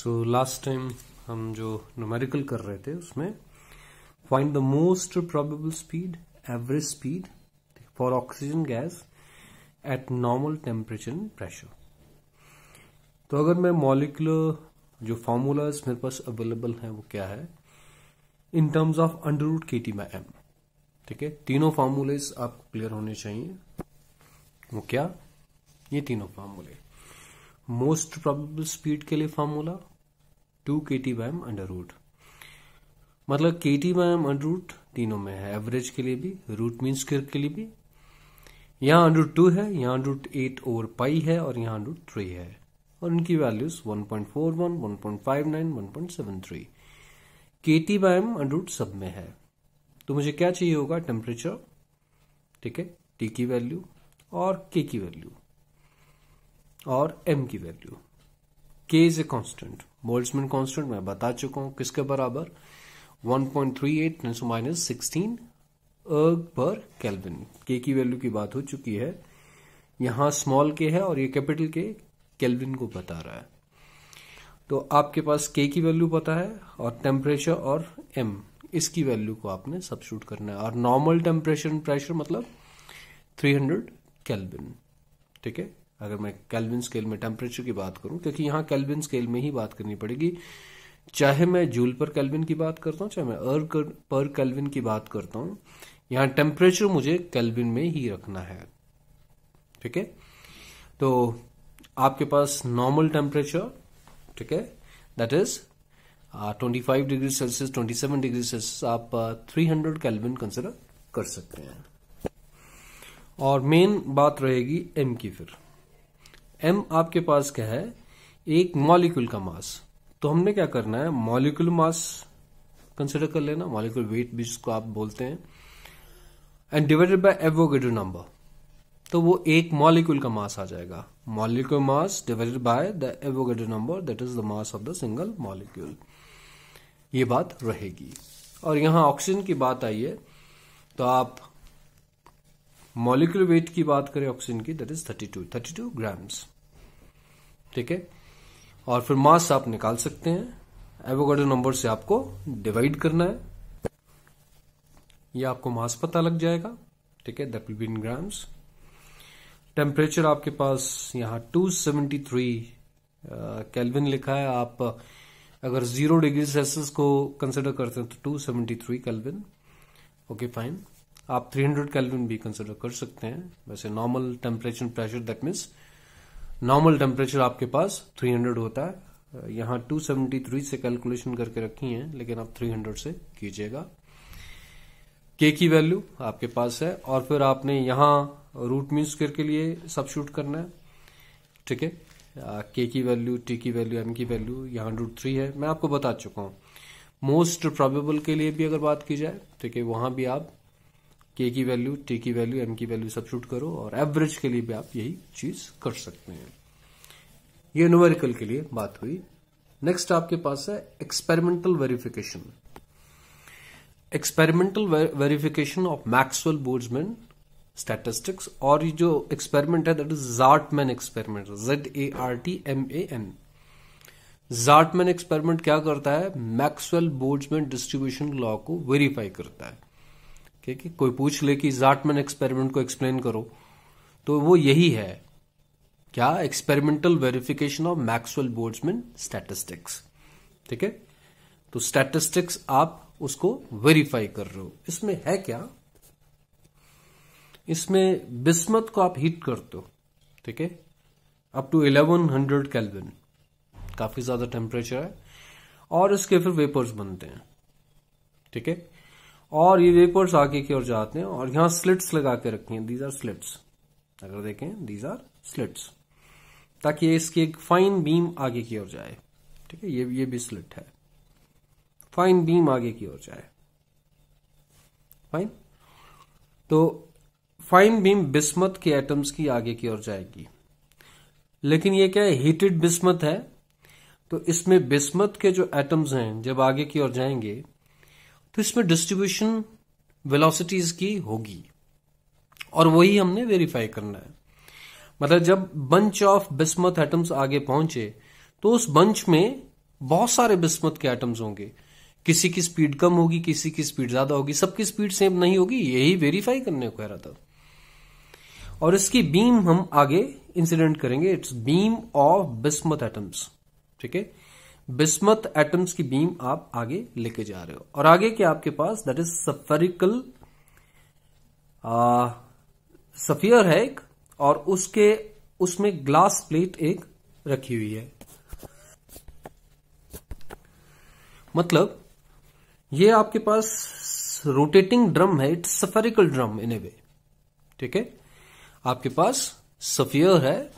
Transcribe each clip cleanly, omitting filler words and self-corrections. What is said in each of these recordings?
So last time हम जो numerical कर रहे थे उसमें find the most probable speed, average speed for oxygen gas at normal temperature and pressure. तो अगर मैं मॉलिक्यूलर जो फॉर्मूलाज मेरे पास अवेलेबल है वो क्या है, in terms of under root KT/m। ठीक है, तीनों फॉर्मूलेज आपको क्लियर होने चाहिए। वो क्या? ये तीनों फॉर्मूले। मोस्ट प्रोबेबल स्पीड के लिए फॉर्मूला 2 KT/m अंडर रूट, मतलब KT/m अंडर रूट तीनों में है, एवरेज के लिए भी, रूट मीन स्क्वायर के लिए भी। यहां अंडर रूट 2 है, यहां अंडर रूट 8/π है और यहां अंडर रूट 3 है, और इनकी वैल्यूज 1.41, 1.59, 1.73। KT/m अंडर रूट सब में है। तो मुझे क्या चाहिए होगा? टेम्परेचर, ठीक है, T की वैल्यू और K की वैल्यू और M की value. K is a constant, Boltzmann constant मैं बता चुका हूं, किसके बराबर? 1.38 × 16 erg पर केल्विन। K की वैल्यू की बात हो चुकी है, यहां स्मॉल k है और ये कैपिटल K केल्विन को बता रहा है। तो आपके पास K की वैल्यू पता है और टेम्परेचर और M इसकी वैल्यू को आपने सब्स्टिट्यूट करना है, और नॉर्मल टेम्परेचर एंड प्रेशर मतलब 300 केल्विन। ठीक है, अगर मैं केल्विन स्केल में टेम्परेचर की बात करूं, क्योंकि यहां केल्विन स्केल में ही बात करनी पड़ेगी, चाहे मैं जूल पर केल्विन की बात करता हूं, चाहे मैं अर्ग पर केल्विन की बात करता हूं, यहां टेम्परेचर मुझे केल्विन में ही रखना है। ठीक है, तो आपके पास नॉर्मल टेम्परेचर, ठीक है, that is 25 degree Celsius, 27 degree Celsius, आप 300 केल्विन कंसिडर कर सकते हैं। और मेन बात रहेगी M की। फिर M आपके पास क्या है? एक मॉलिक्यूल का मास। तो हमने क्या करना है? मॉलिक्यूल मास कंसिडर कर लेना, मॉलिक्यूल वेट भी जिसको आप बोलते हैं, and divided by Avogadro number. तो वो एक मॉलिक्यूल का मास आ जाएगा। Molecule mass divided by the Avogadro number, that is the mass of the single molecule. ये बात रहेगी। और यहां ऑक्सीजन की बात आई है, तो आप मॉलिक्यूलर वेट की बात करें ऑक्सीजन की, दैट इज 32 ग्राम्स। ठीक है, और फिर मास आप निकाल सकते हैं, एवोगैड्रो नंबर से आपको डिवाइड करना है, ये आपको मास पता लग जाएगा। ठीक है, that will be in grams. Temperature आपके पास यहां 273 केल्विन लिखा है। आप अगर 0 डिग्री सेल्सियस को कंसिडर करते हैं तो 273 केल्विन। ओके फाइन, आप 300 केल्विन भी कंसिडर कर सकते हैं। वैसे normal temperature pressure, that means normal temperature आपके पास 300 होता है। यहां 273 से कैलकुलेशन करके रखी है, लेकिन आप 300 से कीजिएगा। K की वैल्यू आपके पास है, और फिर आपने यहां रूट मीन स्क्वायर के लिए सब्स्टिट्यूट करना है। ठीक है, K की वैल्यू, T की वैल्यू, M की वैल्यू, यहां √3 है, मैं आपको बता चुका हूं। मोस्ट प्रोबेबल के लिए भी अगर बात की जाए, ठीक है, वहां भी आप K की वैल्यू, T की वैल्यू, M की वैल्यू सब्स्टिट्यूट करो, और एवरेज के लिए भी आप यही चीज कर सकते हैं। ये न्यूमेरिकल के लिए बात हुई। नेक्स्ट आपके पास है experimental verification. Experimental verification of Maxwell Boltzmann statistics, और ये जो एक्सपेरिमेंट है that is Zartman experiment, ZARTMAN। Zartman experiment क्या करता है? मैक्सवेल बोल्ट्जमैन डिस्ट्रीब्यूशन लॉ को वेरीफाई करता है। ठीक है, कोई पूछ ले कि ज़ार्टमैन एक्सपेरिमेंट को एक्सप्लेन करो, तो वो यही है, क्या? Experimental verification of Maxwell Boltzmann statistics. ठीक है, तो स्टैटिस्टिक्स आप उसको वेरीफाई कर रहे हो। इसमें है क्या? इसमें बिस्मथ को आप हीट करते हो, ठीक है, अप टू 1100 केल्विन, काफी ज्यादा टेम्परेचर है, और इसके फिर वेपर्स बनते हैं। ठीक है, और ये वेपर्स आगे की ओर जाते हैं, और यहां स्लिट्स लगा के रखी हैं, दीज आर स्लिट्स। अगर देखें, दीज आर स्लिट्स, ताकि इसकी एक फाइन बीम आगे की ओर जाए। ठीक है, ये भी स्लिट है, फाइन बीम आगे की ओर जाए। फाइन, तो फाइन बीम बिस्मथ के एटम्स की आगे की ओर जाएगी। लेकिन ये क्या है? हीटेड बिस्मथ है, तो इसमें बिस्मथ के जो एटम्स हैं जब आगे की ओर जाएंगे तो इसमें डिस्ट्रीब्यूशन वेलोसिटीज की होगी, और वही हमने वेरीफाई करना है। मतलब जब बंच ऑफ बिस्मथ एटम्स आगे पहुंचे तो उस बंच में बहुत सारे बिस्मथ के एटम्स होंगे, किसी की स्पीड कम होगी, किसी की स्पीड ज्यादा होगी, सबकी स्पीड सेम नहीं होगी, यही वेरीफाई करने को कह रहा था। और इसकी बीम हम आगे इंसिडेंट करेंगे, it's beam of bismuth atoms. ठीक है, बिस्मथ एटम्स की बीम आप आगे लेके जा रहे हो, और आगे क्या आपके पास, दैट इज स्फेरिकल सफियर है एक, और उसमें ग्लास प्लेट एक रखी हुई है। मतलब ये आपके पास रोटेटिंग ड्रम है, इट्स स्फेरिकल ड्रम इन ए वे। ठीक है, आपके पास सफियर है,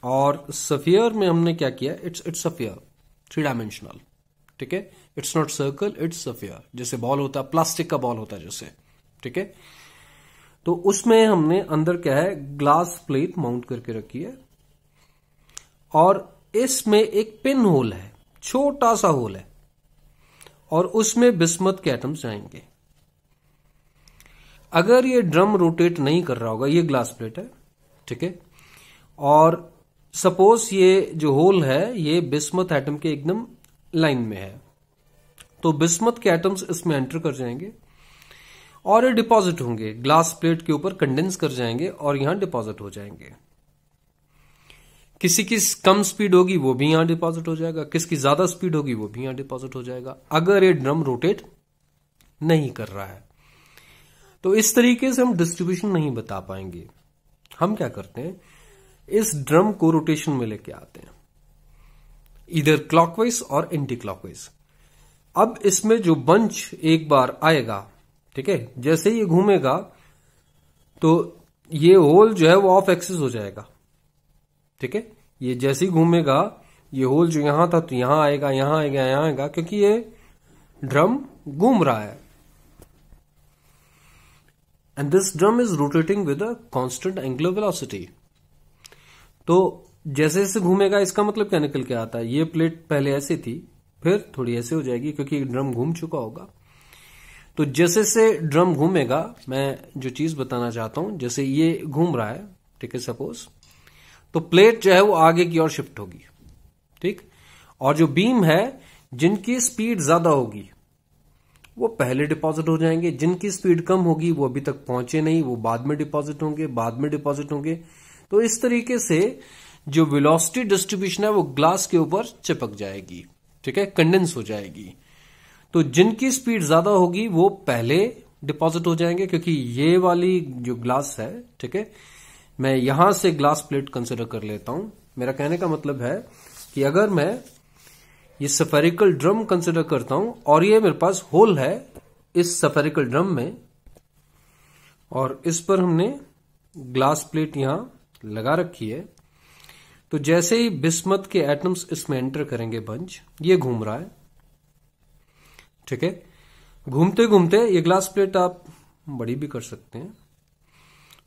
और सफियर में हमने क्या किया, इट्स सफियर 3 डायमेंशनल। ठीक है, it's not circle, it's sphere, जैसे बॉल होता है, प्लास्टिक का बॉल होता है जैसे। ठीक है, तो उसमें हमने अंदर क्या है, ग्लास प्लेट माउंट करके रखी है, और इसमें एक पिन होल है, छोटा सा होल है, और उसमें बिस्मथ के एटम्स जाएंगे। अगर ये ड्रम रोटेट नहीं कर रहा होगा, ये ग्लास प्लेट है, ठीक है, और सपोज ये जो होल है ये बिस्मथ एटम के एकदम लाइन में है, तो बिस्मथ के एटम्स इसमें एंटर कर जाएंगे और ये डिपॉजिट होंगे, ग्लास प्लेट के ऊपर कंडेंस कर जाएंगे और यहां डिपॉजिट हो जाएंगे। किसी की कम स्पीड होगी वो भी यहां डिपॉजिट हो जाएगा, किसकी ज्यादा स्पीड होगी वो भी यहां डिपॉजिट हो जाएगा, अगर ये ड्रम रोटेट नहीं कर रहा है। तो इस तरीके से हम डिस्ट्रीब्यूशन नहीं बता पाएंगे। हम क्या करते हैं, इस ड्रम को रोटेशन में लेके आते हैं, इधर क्लॉकवाइज और एंटी क्लॉकवाइज। अब इसमें जो बंच एक बार आएगा, ठीक है, जैसे ही ये घूमेगा तो ये होल जो है वो ऑफ एक्सिस हो जाएगा। ठीक है, ये जैसे ही घूमेगा ये होल जो यहां था तो यहां आएगा, यहां आएगा, यहां आएगा, क्योंकि ये ड्रम घूम रहा है। And this drum is rotating with a constant angular velocity. तो जैसे जैसे घूमेगा, इसका मतलब क्या निकल के आता है, ये प्लेट पहले ऐसे थी, फिर थोड़ी ऐसे हो जाएगी क्योंकि ड्रम घूम चुका होगा। तो जैसे से ड्रम घूमेगा, मैं जो चीज बताना चाहता हूं, जैसे ये घूम रहा है, ठीक है सपोज, तो प्लेट जो है वो आगे की ओर शिफ्ट होगी। ठीक, और जो बीम है जिनकी स्पीड ज्यादा होगी वो पहले डिपॉजिट हो जाएंगे, जिनकी स्पीड कम होगी वो अभी तक पहुंचे नहीं, वो बाद में डिपॉजिट होंगे, बाद में डिपॉजिट होंगे। तो इस तरीके से जो वेलोसिटी डिस्ट्रीब्यूशन है वो ग्लास के ऊपर चिपक जाएगी, ठीक है, कंडेंस हो जाएगी। तो जिनकी स्पीड ज्यादा होगी वो पहले डिपॉजिट हो जाएंगे, क्योंकि ये वाली जो ग्लास है, ठीक है, मैं यहां से ग्लास प्लेट कंसिडर कर लेता हूं। मेरा कहने का मतलब है कि अगर मैं ये स्फेरिकल ड्रम कंसिडर करता हूं और ये मेरे पास होल है इस स्फेरिकल ड्रम में, और इस पर हमने ग्लास प्लेट यहां लगा रखी है, तो जैसे ही बिस्मथ के एटम्स इसमें एंटर करेंगे बंच, ये घूम रहा है, ठीक है, घूमते घूमते ये ग्लास प्लेट आप बड़ी भी कर सकते हैं,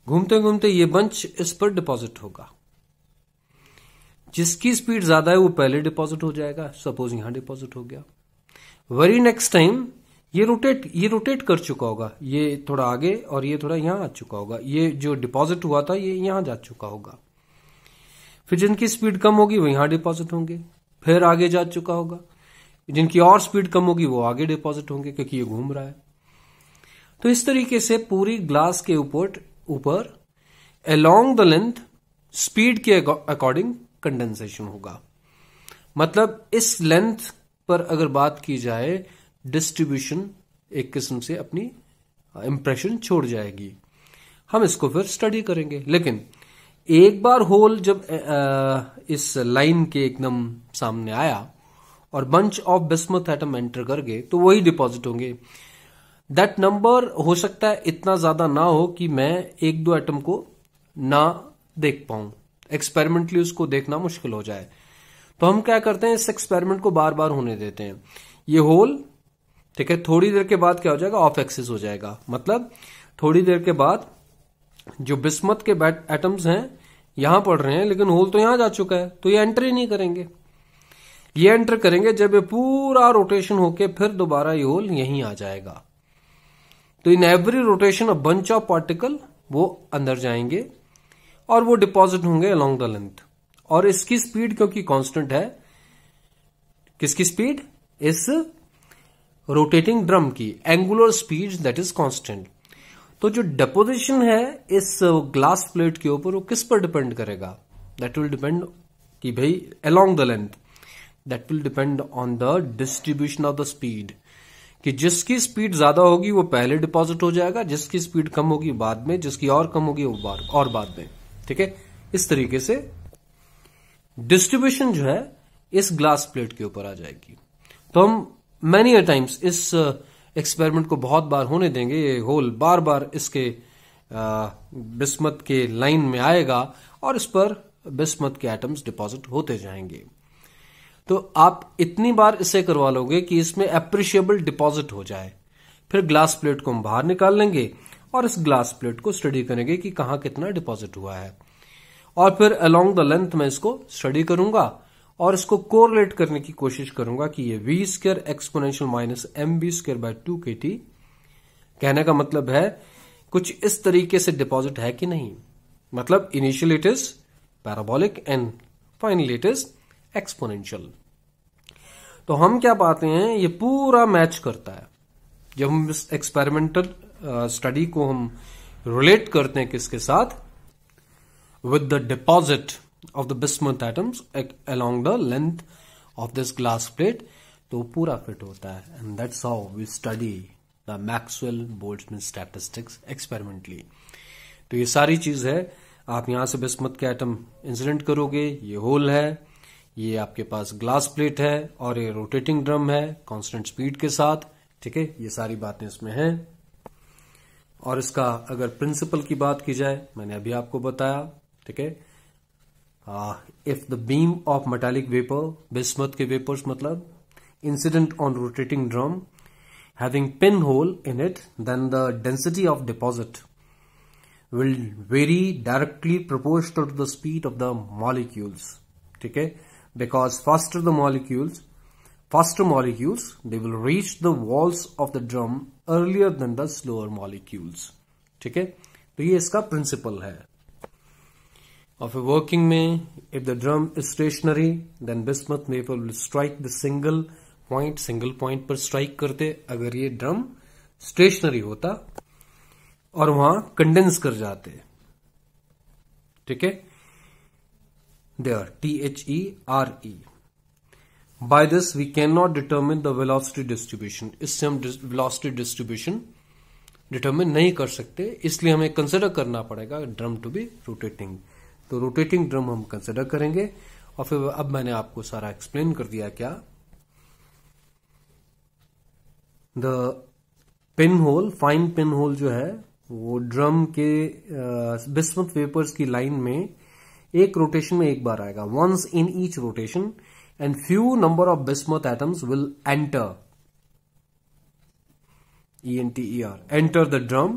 घूमते घूमते ये बंच इस पर डिपॉजिट होगा। जिसकी स्पीड ज्यादा है वो पहले डिपॉजिट हो जाएगा, सपोज यहां डिपॉजिट हो गया। वेरी नेक्स्ट टाइम ये रोटेट कर चुका होगा, ये थोड़ा आगे और ये थोड़ा यहां आ चुका होगा, ये जो डिपॉजिट हुआ था ये यहां जा चुका होगा। फिर जिनकी स्पीड कम होगी वो यहां डिपॉजिट होंगे, फिर आगे जा चुका होगा, जिनकी और स्पीड कम होगी वो आगे डिपॉजिट होंगे क्योंकि ये घूम रहा है। तो इस तरीके से पूरी ग्लास के ऊपर अलोंग द लेंथ स्पीड के अकॉर्डिंग कंडेंसेशन होगा। मतलब इस लेंथ पर अगर बात की जाए, डिस्ट्रीब्यूशन एक किस्म से अपनी इंप्रेशन छोड़ जाएगी। हम इसको फिर स्टडी करेंगे, लेकिन एक बार होल जब इस लाइन के एकदम सामने आया और bunch of bismuth atom enter कर गए तो वही डिपॉजिट होंगे। दैट नंबर हो सकता है इतना ज्यादा ना हो कि मैं एक दो एटम को ना देख पाऊं, एक्सपेरिमेंटली उसको देखना मुश्किल हो जाए। तो हम क्या करते हैं, इस एक्सपेरिमेंट को बार बार होने देते हैं। ये होल, ठीक है, थोड़ी देर के बाद क्या हो जाएगा, ऑफ एक्सिस हो जाएगा। मतलब थोड़ी देर के बाद जो बिस्मथ के एटम्स हैं यहां पड़ रहे हैं, लेकिन होल तो यहां जा चुका है, तो ये एंटर ही नहीं करेंगे। ये एंटर करेंगे जब ये पूरा रोटेशन होके फिर दोबारा ये होल यहीं आ जाएगा। तो in every rotation a bunch of particle वो अंदर जाएंगे और वो डिपॉजिट होंगे अलोंग द लेंथ। और इसकी स्पीड क्योंकि कांस्टेंट है, किसकी स्पीड? इस रोटेटिंग ड्रम की angular speed that is constant. तो जो डिपोजिशन है इस ग्लास प्लेट के ऊपर वो किस पर डिपेंड करेगा? दैट विल डिपेंड कि भाई along the length, that will depend on the distribution of the speed, कि जिसकी स्पीड ज्यादा होगी वो पहले डिपॉजिट हो जाएगा, जिसकी स्पीड कम होगी बाद में, जिसकी और कम होगी वो और बाद में। ठीक है, इस तरीके से डिस्ट्रीब्यूशन जो है इस ग्लास प्लेट के ऊपर आ जाएगी। तो हम मैनी अ टाइम्स इस एक्सपेरिमेंट को बहुत बार होने देंगे, ये होल बार बार इसके बिस्मथ के लाइन में आएगा और इस पर बिस्मथ के एटम्स डिपॉजिट होते जाएंगे। तो आप इतनी बार इसे करवा लोगे कि इसमें एप्रिशिएबल डिपॉजिट हो जाए, फिर ग्लास प्लेट को हम बाहर निकाल लेंगे और इस ग्लास प्लेट को स्टडी करेंगे कि कहां कितना डिपॉजिट हुआ है, और फिर अलोंग द लेंथ में इसको स्टडी करूंगा और इसको कोरिलेट करने की कोशिश करूंगा कि ये v square exponential minus m b square by 2 kT, कहने का मतलब है कुछ इस तरीके से डिपॉजिट है कि नहीं। मतलब initially it is parabolic and finally it is exponential. तो हम क्या पाते हैं, ये पूरा मैच करता है। जब हम इस एक्सपेरिमेंटल स्टडी को हम रिलेट करते हैं किसके साथ, with the deposit of the bismuth atoms along the length of this glass plate, तो पूरा फिट होता है। and that's how we study the Maxwell-Boltzmann statistics experimentally। तो ये सारी चीज है, आप यहां से बिस्मथ के एटम इंसिडेंट करोगे, ये होल है, ये आपके पास ग्लास प्लेट है और ये रोटेटिंग ड्रम है कांस्टेंट स्पीड के साथ। ठीक है, ये सारी बातें इसमें हैं। और इसका अगर प्रिंसिपल की बात की जाए, मैंने अभी आपको बताया। ठीक है, if the beam of metallic vapor, bismuth के vapors मतलब incident on rotating drum having pinhole in it, then the density of deposit will vary directly proportional to the speed of the molecules. ठीक है, because faster molecules they will reach the walls of the drum earlier than the slower molecules. ठीक है, तो ये इसका principal है। Of a working में, if the drum is stationary, then bismuth vapor will strike the single point पर strike करते, अगर ये ड्रम स्टेशनरी होता और वहां कंडेंस कर जाते। ठीक है, there THERE। By this we cannot determine the velocity distribution। इससे हम velocity distribution डिटरमिन नहीं कर सकते, इसलिए हमें कंसिडर करना पड़ेगा ड्रम टू बी रोटेटिंग। तो रोटेटिंग ड्रम हम कंसिडर करेंगे और फिर अब मैंने आपको सारा एक्सप्लेन कर दिया। क्या the pin hole, fine pin hole जो है वो ड्रम के बिस्मथ वेपर्स की लाइन में एक रोटेशन में एक बार आएगा, once in each rotation, and few number of bismuth atoms will enter, enter the drum.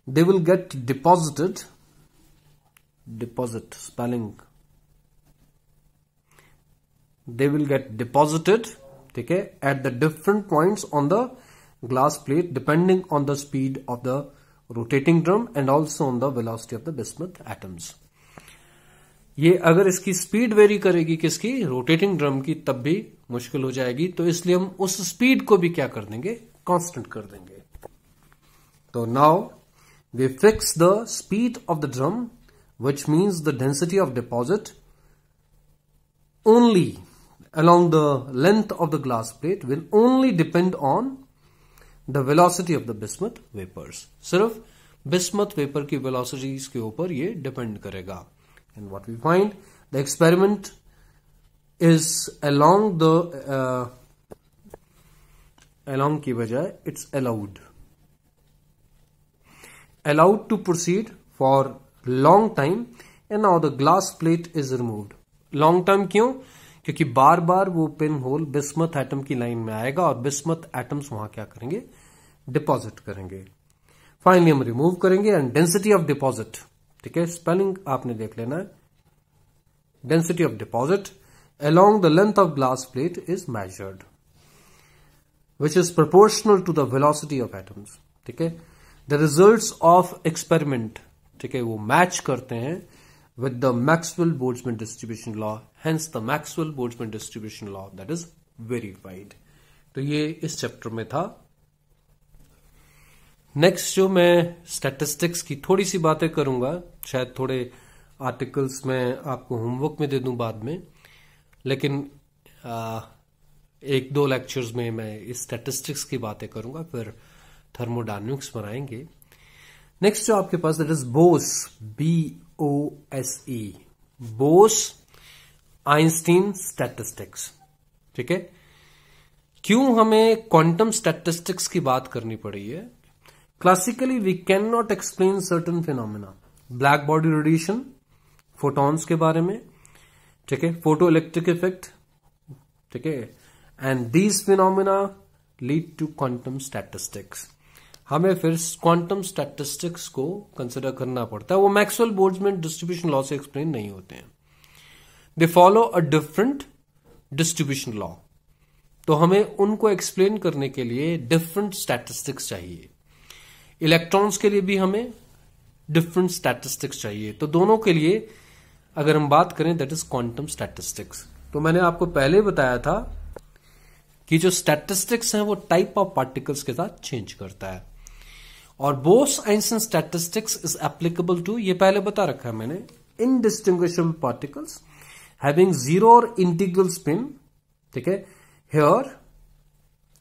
They will get deposited, deposit spelling, they will get deposited, ठीक है, at the different points on the glass plate depending on the speed of the rotating drum and also on the velocity of the bismuth atoms. ये अगर इसकी speed very करेगी किसकी, rotating drum की, तब भी मुश्किल हो जाएगी। तो इसलिए हम उस स्पीड को भी क्या कर देंगे, कांस्टेंट कर देंगे। तो now we fix the speed of the drum which means the density of deposit only along the length of the glass plate will only depend on the velocity of the bismuth vapors. सिर्फ bismuth vapor की velocities के ऊपर ये depend करेगा। And what we find, the experiment is along की बजाय it's allowed to proceed for long time and now the glass plate is removed. long term क्यों, क्योंकि बार बार वो पिन होल बिस्मथ एटम की लाइन में आएगा और बिस्मथ एटम्स वहां क्या करेंगे, डिपॉजिट करेंगे। फाइनली हम रिमूव करेंगे एंड डेंसिटी ऑफ डिपॉजिट, ठीक है, स्पेलिंग आपने देख लेना है, density of deposit along the length of glass plate is measured which is proportional to the velocity of atoms. ठीक है, the results of experiment, ठीक है, वो मैच करते हैं with the Maxwell-Boltzmann distribution law, hence the Maxwell-Boltzmann distribution law, that is verified. तो ये इस चैप्टर में था। नेक्स्ट जो मैं स्टैटिस्टिक्स की थोड़ी सी बातें करूंगा, शायद थोड़े आर्टिकल्स में आपको होमवर्क में दे दूं बाद में, लेकिन एक दो लेक्चर्स में मैं इस स्टैटिस्टिक्स की बातें करूंगा, फिर थर्मोडायनेमिक्स पर आएंगे। नेक्स्ट जो आपके पास that is Bose, BOSE, Bose Einstein statistics. ठीक है, क्यों हमें क्वांटम स्टैटिस्टिक्स की बात करनी पड़ी है? Classically we can not explain certain phenomena, black body radiation, photons के बारे में, ठीक है, फोटो इलेक्ट्रिक इफेक्ट, ठीक है, and these phenomena lead to quantum statistics. हमें फिर क्वांटम स्टैटिस्टिक्स को कंसिडर करना पड़ता है। वो मैक्सवेल बोल्ट्जमैन डिस्ट्रीब्यूशन लॉ से एक्सप्लेन नहीं होते हैं, they follow a different distribution law. तो हमें उनको एक्सप्लेन करने के लिए डिफरेंट स्टैटिस्टिक्स चाहिए। इलेक्ट्रॉन्स के लिए भी हमें डिफरेंट स्टैटिस्टिक्स चाहिए। तो दोनों के लिए अगर हम बात करें दैट इज क्वांटम स्टैटिस्टिक्स। तो मैंने आपको पहले बताया था कि जो स्टैटिस्टिक्स है वो टाइप ऑफ पार्टिकल्स के साथ चेंज करता है, और Bose Einstein statistics is applicable to, ये पहले बता रखा है मैंने, इनडिस्टिंग्विशेबल पार्टिकल्स हैविंग जीरो और इंटीग्रल स्पिन। ठीक है, here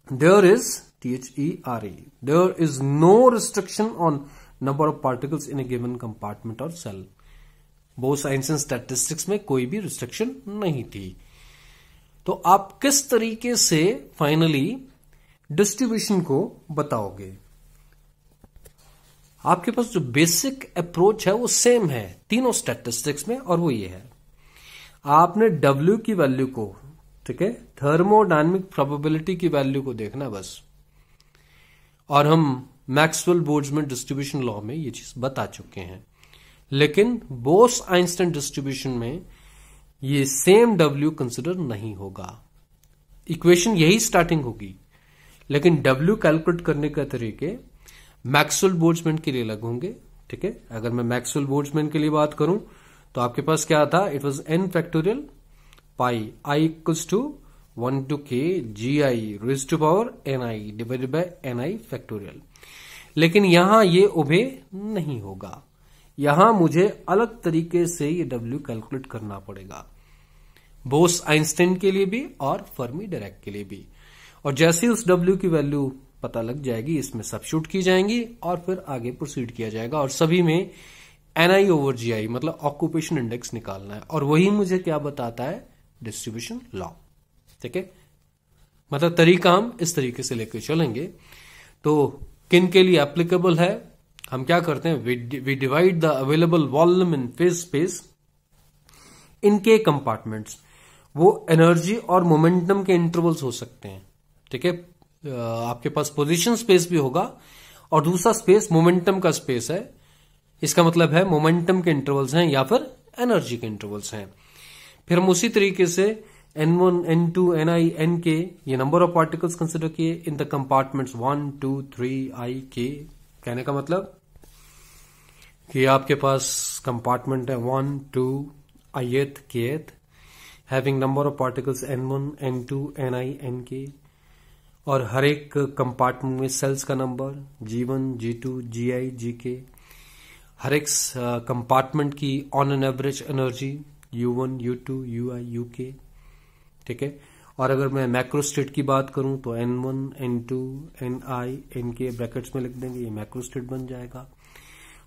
there is THERE, there is no restriction on number of particles in a given compartment और सेल। बोस आइंस्टीन स्टैटिस्टिक्स में कोई भी रिस्ट्रिक्शन नहीं थी। तो आप किस तरीके से फाइनली डिस्ट्रीब्यूशन को बताओगे? आपके पास जो बेसिक अप्रोच है वो सेम है तीनों स्टैटिस्टिक्स में, और वो ये है, आपने W की वैल्यू को, ठीक है, थर्मोडायनेमिक प्रोबेबिलिटी की वैल्यू को देखना बस। और हम मैक्सवेल बोल्ट्जमैन डिस्ट्रीब्यूशन लॉ में ये चीज बता चुके हैं, लेकिन बोस आइंस्टीन डिस्ट्रीब्यूशन में ये सेम W कंसिडर नहीं होगा। इक्वेशन यही स्टार्टिंग होगी, लेकिन W कैलकुलेट करने का तरीके मैक्सवेल बोल्ट्जमैन के लिए अलग होंगे। ठीक है, अगर मैं मैक्सवेल बोल्ट्जमैन के लिए बात करूं तो आपके पास क्या था, it was n factorial pi I equals to 1 to k GI raise to power ni divided by ni factorial. लेकिन यहां ये उभे नहीं होगा, यहां मुझे अलग तरीके से ये W कैलकुलेट करना पड़ेगा, बोस आइंस्टीन के लिए भी और फर्मी डायरेक्ट के लिए भी। और जैसे उस W की वैल्यू पता लग जाएगी, इसमें सब्स्टिट्यूट की जाएंगी और फिर आगे प्रोसीड किया जाएगा, और सभी में ni ओवर GI मतलब ऑक्यूपेशन इंडेक्स निकालना है, और वही मुझे क्या बताता है, डिस्ट्रीब्यूशन लॉ। ठीक है, मतलब तरीका हम इस तरीके से लेकर चलेंगे। तो किन के लिए एप्लीकेबल है, हम क्या करते हैं, we divide the available volume in phase space इनके कंपार्टमेंट्स। वो एनर्जी और मोमेंटम के इंटरवल्स हो सकते हैं। ठीक है, आपके पास पोजीशन स्पेस भी होगा और दूसरा स्पेस मोमेंटम का स्पेस है। इसका मतलब है मोमेंटम के इंटरवल्स हैं या फिर एनर्जी के इंटरवल्स हैं। फिर हम उसी तरीके से N1, N2, Ni, Nk ये नंबर ऑफ पार्टिकल्स कंसिडर किए in the compartments 1, 2, 3, I, K। कहने का मतलब कि आपके पास कंपार्टमेंट है 1, 2, ith, kth, having number of particles N1, N2, Ni, Nk, और हर एक कंपार्टमेंट में सेल्स का number G1, G2, Gi, Gk, हर एक कंपार्टमेंट की on an average energy U1, U2, Ui, Uk। ठीक है, और अगर मैं मैक्रो स्टेट की बात करूं तो N1, N2, Ni, Nk brackets में लिख देंगे, ये मैक्रो स्टेट बन जाएगा।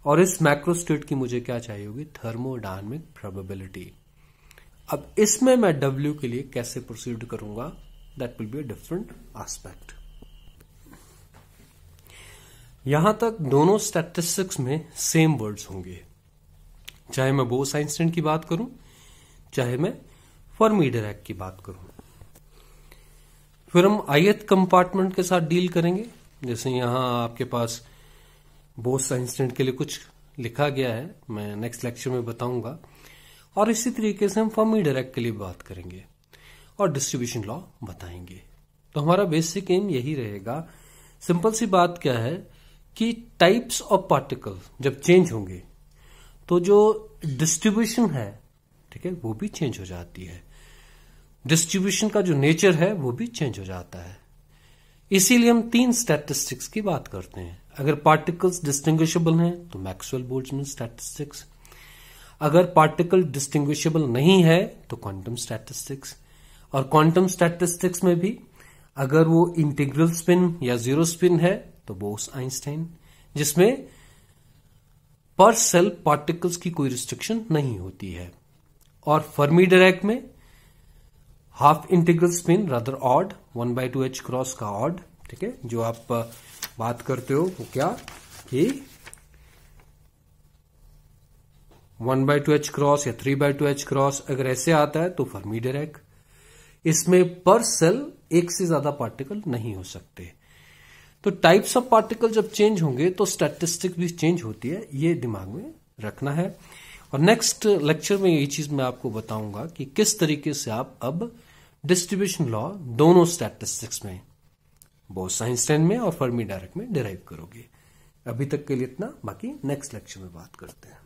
और इस मैक्रो स्टेट की मुझे क्या चाहिए होगी, थर्मोडायनेमिक प्रोबेबिलिटी। अब इसमें मैं W के लिए कैसे प्रोसीड करूंगा, that will be a different aspect. यहां तक दोनों स्टैटिस्टिक्स में सेम वर्ड्स होंगे, चाहे मैं बोस आइंस्टीन की बात करूं चाहे मैं फर्मी डायरेक्ट की बात करूं। फिर हम ith कंपार्टमेंट के साथ डील करेंगे, जैसे यहां आपके पास बोस आइंस्टीन के लिए कुछ लिखा गया है, मैं नेक्स्ट लेक्चर में बताऊंगा। और इसी तरीके से हम फर्मी डायरेक्ट के लिए बात करेंगे और डिस्ट्रीब्यूशन लॉ बताएंगे। तो हमारा बेसिक एम यही रहेगा। सिंपल सी बात क्या है कि टाइप्स ऑफ पार्टिकल जब चेंज होंगे तो जो डिस्ट्रीब्यूशन है, ठीक है, वो भी चेंज हो जाती है। डिस्ट्रीब्यूशन का जो नेचर है वो भी चेंज हो जाता है। इसीलिए हम 3 स्टैटिस्टिक्स की बात करते हैं। अगर पार्टिकल्स डिस्टिंग्विशेबल हैं तो मैक्सवेल बोल्ट्जमैन स्टैटिस्टिक्स, अगर पार्टिकल डिस्टिंग्विशेबल नहीं है तो क्वांटम स्टैटिस्टिक्स, और क्वांटम स्टैटिस्टिक्स में भी अगर वो इंटीग्रल स्पिन या जीरो स्पिन है तो बोस-आइंस्टाइन, जिसमें पर सेल पार्टिकल्स की कोई रिस्ट्रिक्शन नहीं होती है। और फर्मी डिरैक में half integral spin rather odd, 1/2h cross का ऑड, ठीक है, जो आप बात करते हो वो क्या कि 1/2h क्रॉस या 3/2h क्रॉस अगर ऐसे आता है तो फर्मी डिरैक। इसमें पर सेल एक से ज्यादा पार्टिकल नहीं हो सकते। तो टाइप्स ऑफ पार्टिकल जब चेंज होंगे तो स्टैटिस्टिक्स भी चेंज होती है, ये दिमाग में रखना है। और नेक्स्ट लेक्चर में ये चीज मैं आपको बताऊंगा कि किस तरीके से आप अब डिस्ट्रीब्यूशन लॉ दोनों स्टैटिस्टिक्स में, बोस-आइंस्टाइन में और फर्मी डिरैक में डिराइव करोगे। अभी तक के लिए इतना, बाकी नेक्स्ट लेक्चर में बात करते हैं।